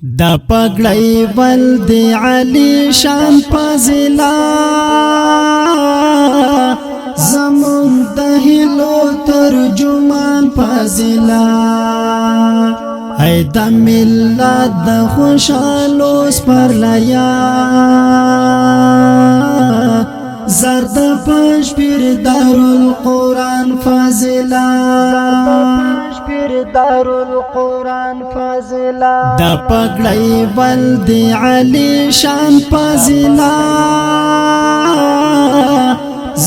دا پګړی ول دی علی شان فاضلا زمون د هلو ترجمان فاضلا ای د ملت د خوشالو سپرلیا زرد پنج پیر دارالقرآن فاضلا دارالقرآن فاضلا دا پګړی ول دی علی شان فاضلا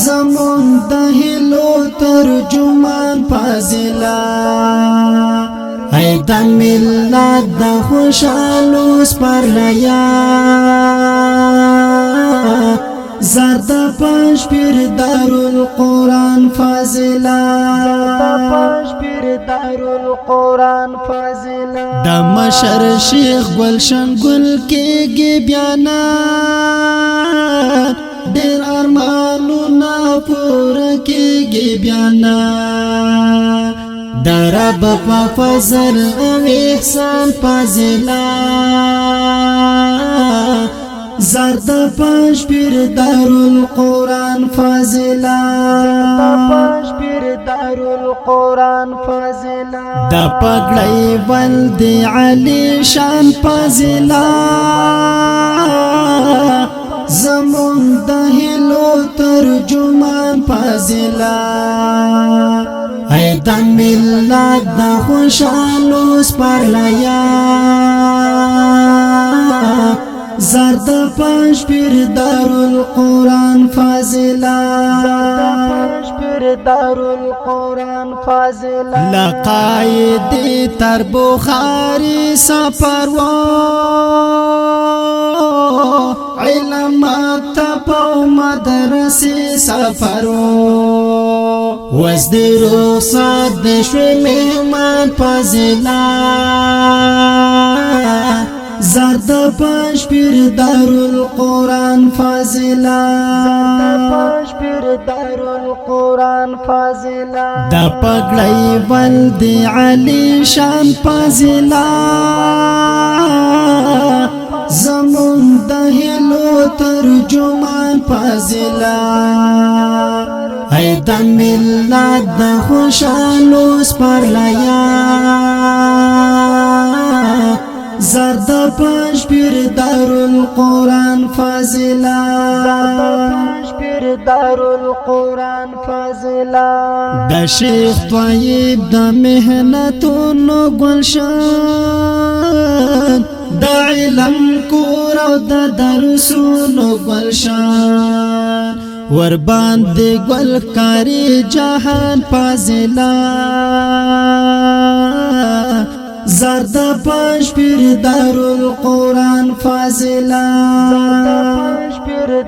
زمون د هلو ترجمان فاضلا ای د ملت د خوشالو سپرلیا زرد پنج پیر دارالقرآن فاضلا دارالقرآن فاضلا دا مشر شیخ گلشن گل کېږي بیانا ډېر ارمانونه پوره کېږي بیانا دا رب په فضل او احسان فاضلا زرد پنج پیر دارالقرآن فاضلا دارالقرآن فاضلا دا پګړی ول دی علی شان فاضلا زمون د هلو ترجمان فاضلا ای د ملت د خوشالو سپرلیا زرد پنج پیر دارالقرآن فاضلا دارالقرآن فاضلا لقاید تر بخاری سفر و علمات پا مدرسی سفر وزد رخصت دشوی مهمان فاضلا زرد پنج پیر دارالقرآن فاضلا دارالقرآن فاضلا دا پګړی ول دی علی شان فاضلا زمون د هلو ترجمان فاضلا ای د ملت د خوشالو سپرلیا زرد پنج پیر دارالقرآن فاضلا دارالقرآن فاضلا د شیخ طیب د محنتونو گلشن د علم کور او د درسونو گلشن ور باندې ګل کاری جهان فاضلا زرد پنج پیر دارالقرآن فاضلا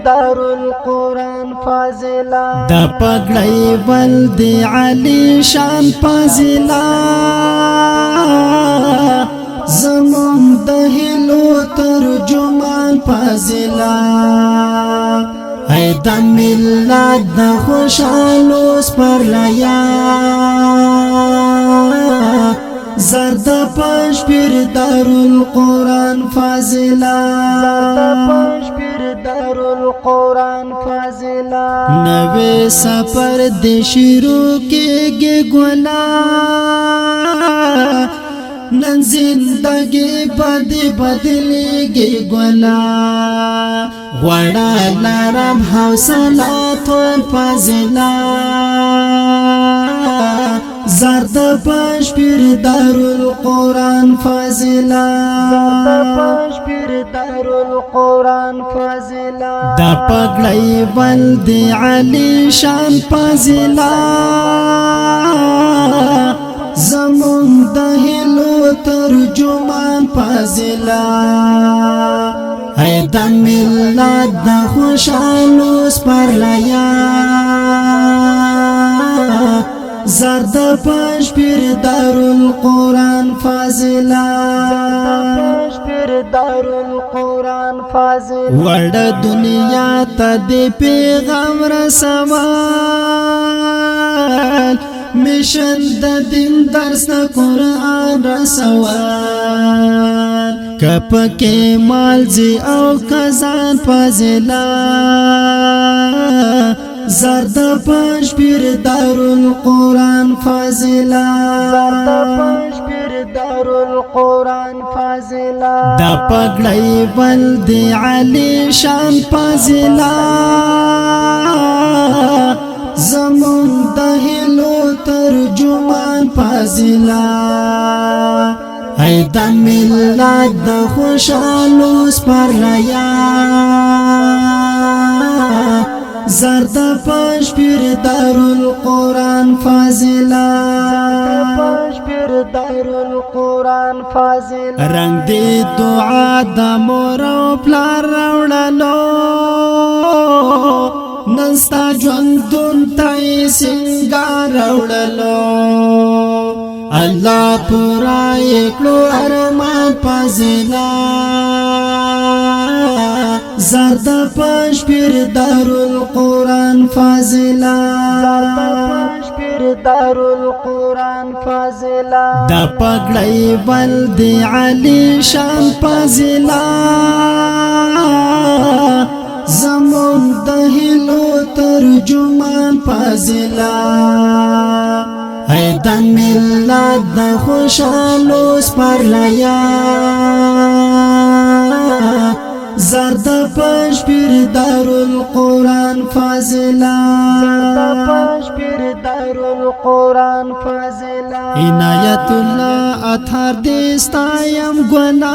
دارالقرآن فاضلا دا پګړی ول دی علی شان فاضلا زمون د هلو ترجمان فاضلا ای د ملت د خوشالو سپرلیا زرد پنج پیر دارالقرآن فاضلا دارالقرآن فاضلا نوے سفر دی شروع کېږي ګلا نن زندگی بدلیږي ګلا غواړه لرم حوصله ټول فاضلا زرد پنج پیر دارالقرآن فاضلا دارالقرآن فاضلا دا پګړی ول دی علی شان فاضلا زمون د هلو ترجمان فاضلا ای د ملت د خوشالو سپرلیا زرد پنج پیر دارالقرآن فاضلا دارالقرآن فاضلا وړ دنیا ته د پیغام رسول مشن د دین درس قرآن رسول کپکې مالزي او کزان فاضلا زرد پنځپیر دارالقرآن فاضلا دارالقرآن فاضلا دا پګړی بلد علی شان فاضلا زمون د هلو ترجمان فاضلا ای د ملت د خوشالو سپرلیا زرد پنځپیر دارالقرآن فاضلا دارالقرآن فاضلا رنگ دی دعا د مور او پلار راوړلو نستا ژوندون ته سنگار راوړلو الله پورا کړو ارمان فاضلا زرد پنځپیر دارالقرآن فاضلا دارالقرآن فاضلا دا پګړی بلد علی شان فاضلا زمون د هلو ترجمان فاضلا ای د ملت د خوشالو سپرلیا زرد پنځپیر دارالقرآن فاضلا دارالقرآن فاضلا عنایت الله اطهر دې ستایم ګنا